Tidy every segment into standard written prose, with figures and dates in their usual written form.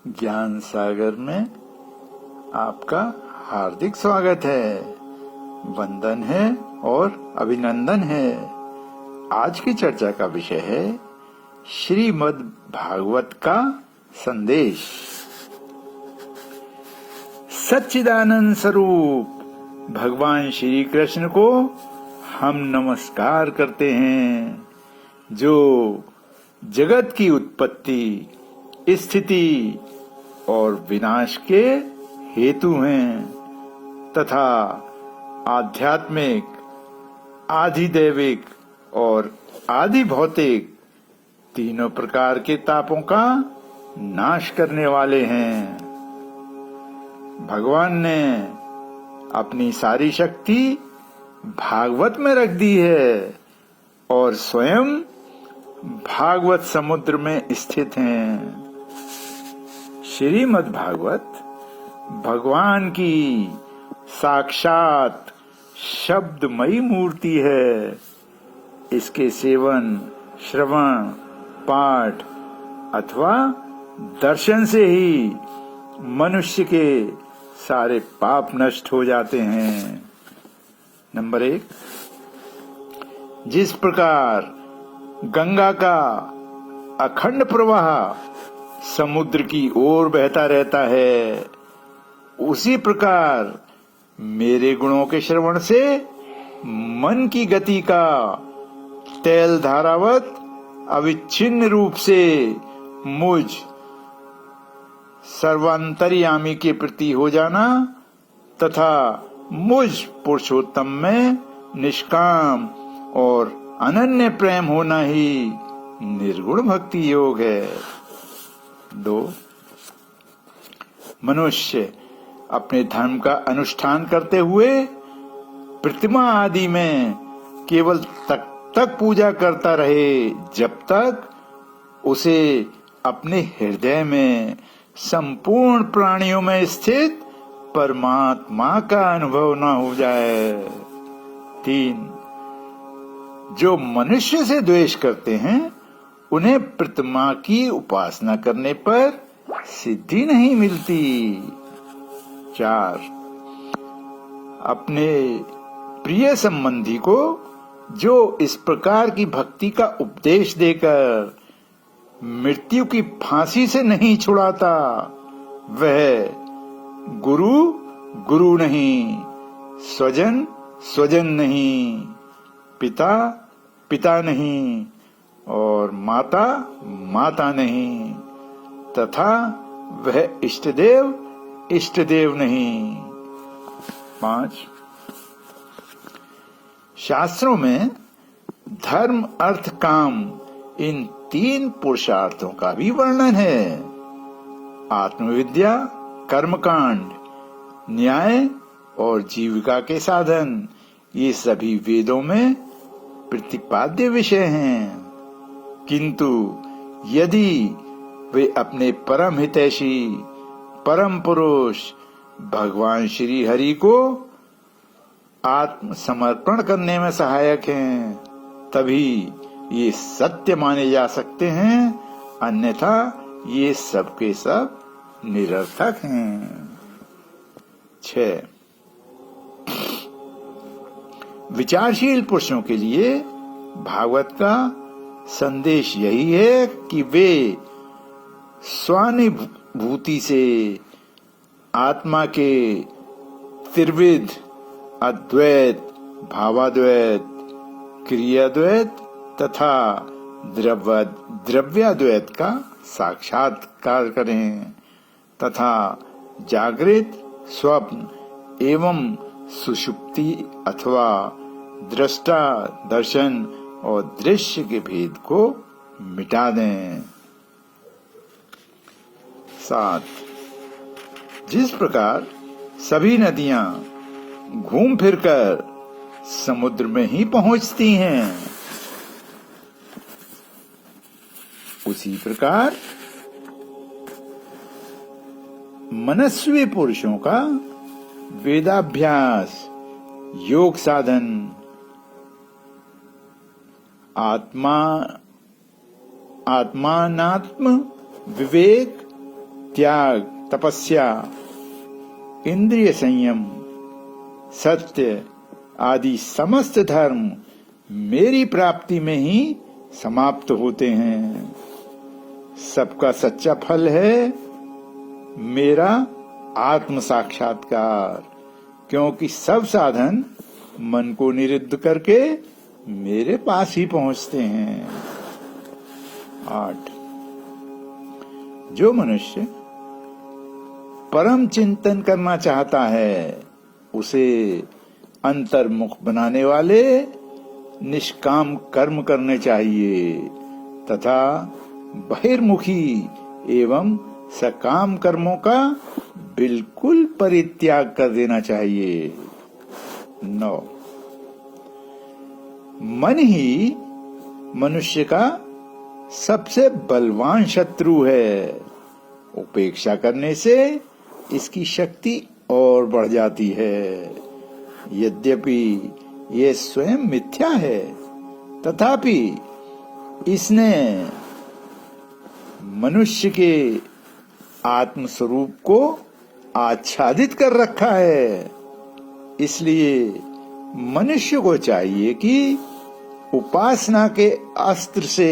ज्ञान सागर में आपका हार्दिक स्वागत है। वंदन है और अभिनंदन है। आज की चर्चा का विषय है श्रीमद् भागवत का संदेश। सच्चिदानंद स्वरूप भगवान श्री कृष्ण को हम नमस्कार करते हैं, जो जगत की उत्पत्ति, स्थिति और विनाश के हेतु हैं तथा आध्यात्मिक, आधिदैविक और आदि भौतिक तीनों प्रकार के तापों का नाश करने वाले हैं। भगवान ने अपनी सारी शक्ति भागवत में रख दी है और स्वयं भागवत समुद्र में स्थित हैं। श्रीमद् भागवत भगवान की साक्षात शब्दमयी मूर्ति है। इसके सेवन, श्रवण, पाठ अथवा दर्शन से ही मनुष्य के सारे पाप नष्ट हो जाते हैं। नंबर 1, जिस प्रकार गंगा का अखंड प्रवाह समुद्र की ओर बहता रहता है, उसी प्रकार मेरे गुणों के श्रवण से मन की गति का तेल धारावत अविच्छिन्न रूप से मुझ सर्वांतर्यामी के प्रति हो जाना तथा मुझ पुरुषोत्तम में निष्काम और अनन्य प्रेम होना ही निर्गुण भक्ति योग है। 2, मनुष्य अपने धर्म का अनुष्ठान करते हुए प्रतिमा आदि में केवल तक पूजा करता रहे जब तक उसे अपने हृदय में संपूर्ण प्राणियों में स्थित परमात्मा का अनुभव न हो जाए। 3, जो मनुष्य से द्वेष करते हैं उन्हें प्रतिमा की उपासना करने पर सिद्धि नहीं मिलती। 4, अपने प्रिय संबंधी को जो इस प्रकार की भक्ति का उपदेश देकर मृत्यु की फांसी से नहीं छुड़ाता, वह गुरु गुरु नहीं, स्वजन स्वजन नहीं, पिता पिता नहीं और माता माता नहीं तथा वह इष्टदेव इष्टदेव नहीं। 5, शास्त्रों में धर्म, अर्थ, काम इन 3 पुरुषार्थों का भी वर्णन है। आत्मविद्या, कर्मकांड, न्याय और जीविका के साधन, ये सभी वेदों में प्रतिपाद्य विषय हैं। किंतु यदि वे अपने परम हितैषी, परम पुरुष भगवान श्री हरि को आत्मसमर्पण करने में सहायक हैं, तभी ये सत्य माने जा सकते हैं, अन्यथा ये सब के सब निरर्थक हैं। 6, विचारशील पुरुषों के लिए भागवत का संदेश यही है कि वे स्वानुभूति से आत्मा के त्रिविध अद्वैत, भावाद्वैत, क्रियाद्वैत तथा द्रव्याद्वैत का साक्षात्कार करें तथा जागृत, स्वप्न एवं सुषुप्ति अथवा दृष्टा, दर्शन और दृश्य के भेद को मिटा दें। 7, जिस प्रकार सभी नदियां घूम फिरकर समुद्र में ही पहुंचती हैं, उसी प्रकार मनस्वी पुरुषों का वेदाभ्यास, योग साधन, आत्मानात्म विवेक त्याग, तपस्या, इंद्रिय संयम, सत्य आदि समस्त धर्म मेरी प्राप्ति में ही समाप्त होते हैं। सबका सच्चा फल है मेरा आत्म साक्षात्कार, क्योंकि सब साधन मन को निरुद्ध करके मेरे पास ही पहुंचते हैं। 8 जो मनुष्य परम चिंतन करना चाहता है उसे अंतर्मुख बनाने वाले निष्काम कर्म करने चाहिए तथा बहिर्मुखी एवं सकाम कर्मों का बिल्कुल परित्याग कर देना चाहिए। 9 मन ही मनुष्य का सबसे बलवान शत्रु है। उपेक्षा करने से इसकी शक्ति और बढ़ जाती है। यद्यपि ये स्वयं मिथ्या है, तथापि इसने मनुष्य के आत्म स्वरूप को आच्छादित कर रखा है। इसलिए मनुष्य को चाहिए कि उपासना के अस्त्र से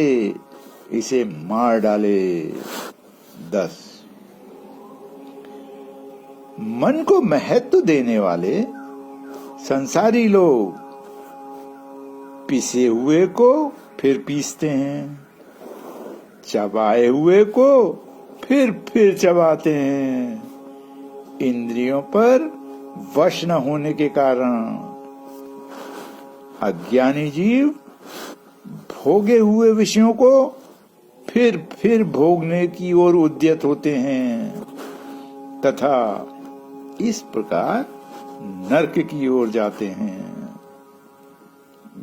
इसे मार डाले। 10 मन को महत्व देने वाले संसारी लोग पिसे हुए को फिर पीसते हैं, चबाए हुए को फिर चबाते हैं। इंद्रियों पर वश न होने के कारण अज्ञानी जीव भोगे हुए विषयों को फिर भोगने की ओर उद्यत होते हैं तथा इस प्रकार नरक की ओर जाते हैं।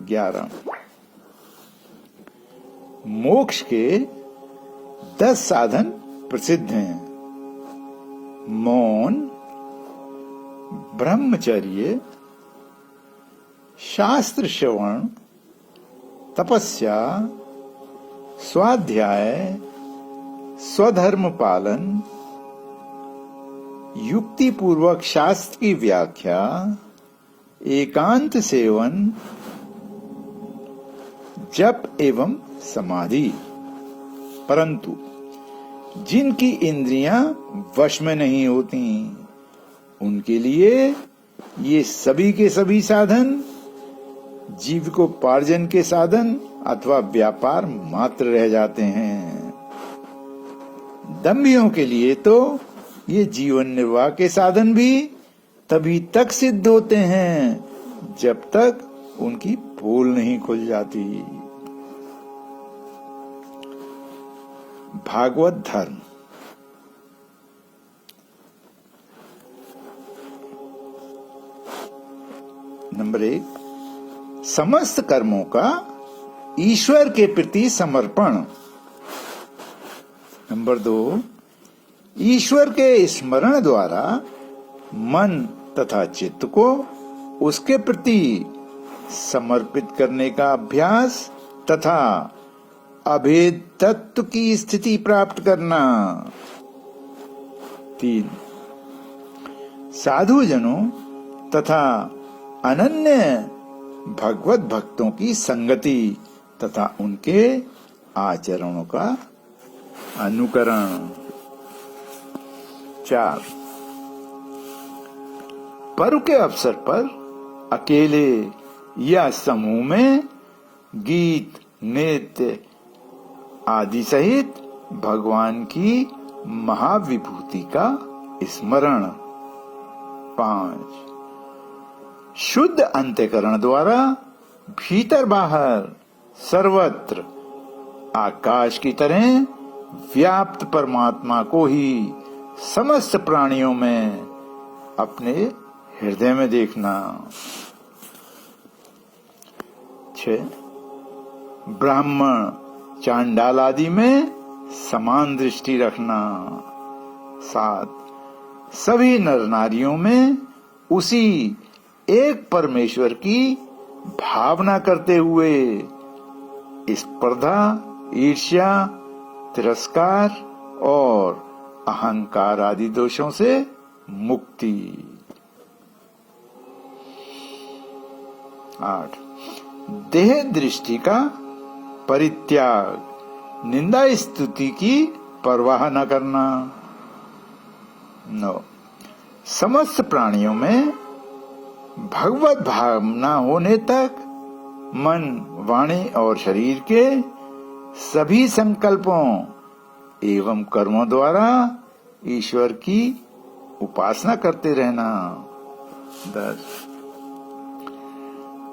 11 मोक्ष के 10 साधन प्रसिद्ध हैं। मौन, ब्रह्मचर्य, शास्त्र श्रवण, तपस्या, स्वाध्याय, स्वधर्म पालन, युक्ति पूर्वक शास्त्र की व्याख्या, एकांत सेवन, जप एवं समाधि। परंतु जिनकी इंद्रियां वश में नहीं होती उनके लिए ये सभी के सभी साधन जीविकोपार्जन के साधन अथवा व्यापार मात्र रह जाते हैं। दम्भियों के लिए तो ये जीवन निर्वाह के साधन भी तभी तक सिद्ध होते हैं जब तक उनकी पोल नहीं खुल जाती। भागवत धर्म। नंबर 1 समस्त कर्मों का ईश्वर के प्रति समर्पण। नंबर 2 ईश्वर के स्मरण द्वारा मन तथा चित्त को उसके प्रति समर्पित करने का अभ्यास तथा अभेद तत्व की स्थिति प्राप्त करना। 3 साधुजनों तथा अनन्य भगवत भक्तों की संगति तथा उनके आचरणों का अनुकरण। 4 पर्व के अवसर पर अकेले या समूह में गीत, नृत्य आदि सहित भगवान की महाविभूति का स्मरण। 5 शुद्ध अंतःकरण द्वारा भीतर बाहर सर्वत्र आकाश की तरह व्याप्त परमात्मा को ही समस्त प्राणियों में अपने हृदय में देखना। 6 ब्राह्मण चांडाल आदि में समान दृष्टि रखना। 7 सभी नर नारियों में उसी एक परमेश्वर की भावना करते हुए स्पर्धा, ईर्ष्या, तिरस्कार और अहंकार आदि दोषों से मुक्ति। 8 देह दृष्टि का परित्याग, निंदा स्तुति की परवाह न करना। 9 समस्त प्राणियों में भगवत भावना होने तक मन, वाणी और शरीर के सभी संकल्पों एवं कर्मों द्वारा ईश्वर की उपासना करते रहना। 10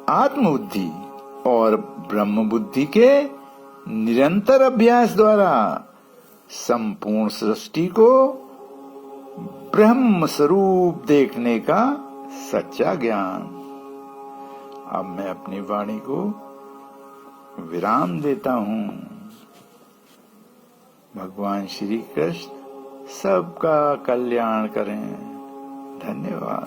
आत्मबुद्धि और ब्रह्म बुद्धि के निरंतर अभ्यास द्वारा संपूर्ण सृष्टि को ब्रह्म स्वरूप देखने का सच्चा ज्ञान। अब मैं अपनी वाणी को विराम देता हूँ। भगवान श्री कृष्ण सबका कल्याण करें। धन्यवाद।